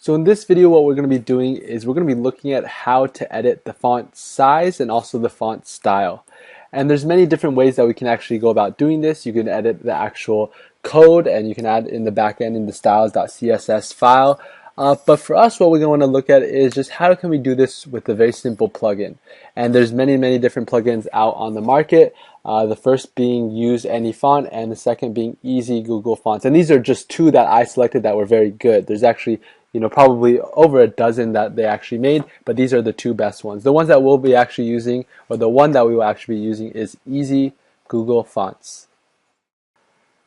So in this video, what we're going to be doing is we're going to be looking at how to edit the font size and also the font style. And there's many different ways that we can actually go about doing this. You can edit the actual code and you can add in the backend in the styles.css file. But for us, what we're going to want to look at is just how can we do this with a very simple plugin. And there's many different plugins out on the market. The first being Use Any Font and the second being Easy Google Fonts. And these are just two that I selected that were very good. There's actually probably over a dozen that they actually made, but these are the two best ones. The ones that we'll be actually using, or the one that we will actually be using, is Easy Google Fonts.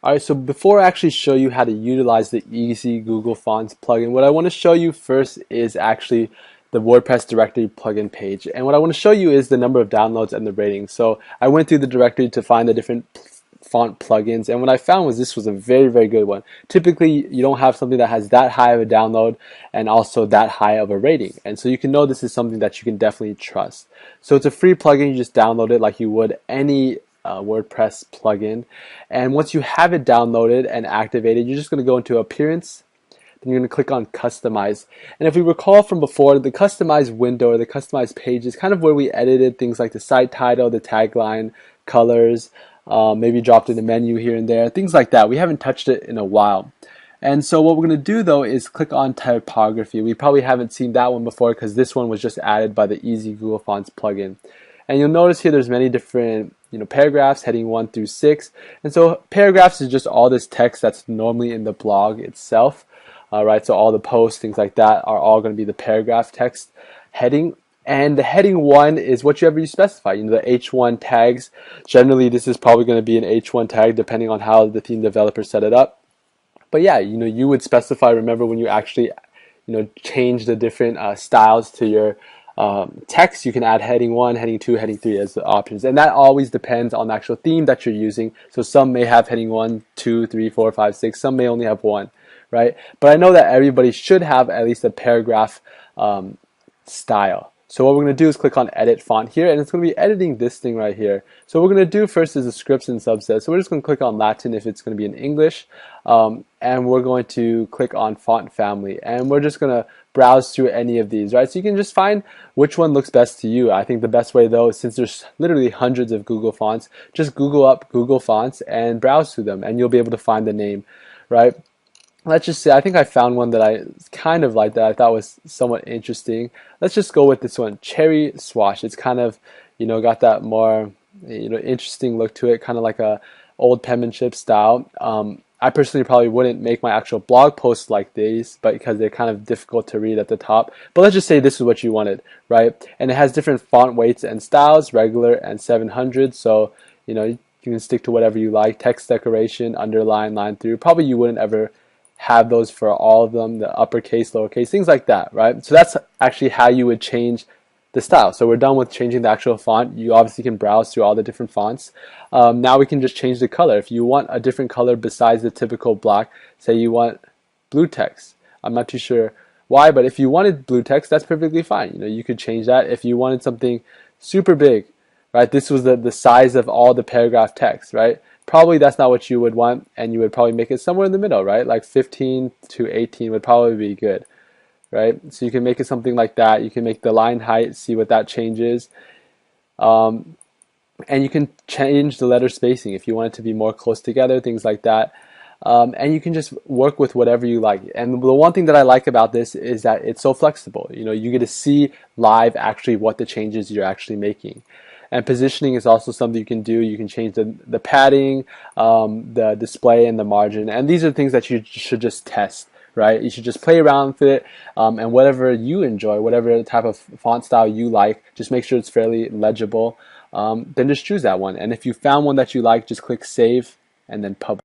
Alright, so before I actually show you how to utilize the Easy Google Fonts plugin, what I want to show you first is actually the WordPress directory plugin page. And what I want to show you is the number of downloads and the rating. So I went through the directory to find the different font plugins, and what I found was this was a very good one. Typically you don't have something that has that high of a download and also that high of a rating, and so you can know this is something that you can definitely trust. So it's a free plugin. You just download it like you would any WordPress plugin, and once you have it downloaded and activated, you're just going to go into Appearance. Then you're going to click on Customize. And if we recall from before, the Customize window or the Customize page is kind of where we edited things like the site title, the tagline, colors, maybe dropped in a menu here and there, things like that. We haven't touched it in a while. And so what we're going to do though is click on typography. We probably haven't seen that one before because this one was just added by the Easy Google Fonts plugin. And you'll notice here there's many different paragraphs, heading 1 through 6. And so paragraphs is just all this text that's normally in the blog itself. Right, so all the posts, things like that, are all going to be the paragraph text heading. And the heading 1 is whatever you specify. The H1 tags. Generally, this is probably going to be an H1 tag depending on how the theme developer set it up. But yeah, you would specify. Remember when you actually, change the different styles to your text, you can add heading 1, heading 2, heading 3 as the options. And that always depends on the actual theme that you're using. So some may have heading 1, 2, 3, 4, 5, 6. Some may only have 1. Right? But I know that everybody should have at least a paragraph style. So what we're going to do is click on Edit Font here, and it's going to be editing this thing right here. So what we're going to do first is the scripts and subsets. So we're just going to click on Latin if it's going to be in English, and we're going to click on Font Family, and we're just going to browse through any of these, right? So you can just find which one looks best to you. I think the best way though, since there's literally hundreds of Google fonts, just Google up Google fonts and browse through them, and you'll be able to find the name, right? Let's just say I think I found one that I kind of liked, that I thought was somewhat interesting. Let's just go with this one, Cherry Swash. It's kind of, got that more, interesting look to it, kind of like a old penmanship style. I personally probably wouldn't make my actual blog posts like these, but because they're kind of difficult to read at the top. But let's just say this is what you wanted, right? And it has different font weights and styles, regular and 700. So, you can stick to whatever you like. Text decoration, underline, line through. Probably you wouldn't ever have those for all of them, the uppercase, lowercase, things like that, right? So that's actually how you would change the style. So we're done with changing the actual font. You obviously can browse through all the different fonts. Now we can just change the color. If you want a different color besides the typical black, say you want blue text. I'm not too sure why, but if you wanted blue text, that's perfectly fine. You could change that. If you wanted something super big, right? This was the size of all the paragraph text, right? Probably that's not what you would want, and you would probably make it somewhere in the middle, right? Like 15 to 18 would probably be good, right? So you can make it something like that. You can make the line height, see what that changes. And you can change the letter spacing if you want it to be more close together, things like that. And you can just work with whatever you like. And the one thing that I like about this is that it's so flexible. You get to see live actually what the changes you're actually making. And positioning is also something you can do. You can change the padding, the display, and the margin. And these are things that you should just test, right? You should just play around with it, and whatever you enjoy, whatever type of font style you like, just make sure it's fairly legible. Then just choose that one. And if you found one that you like, just click Save and then Publish.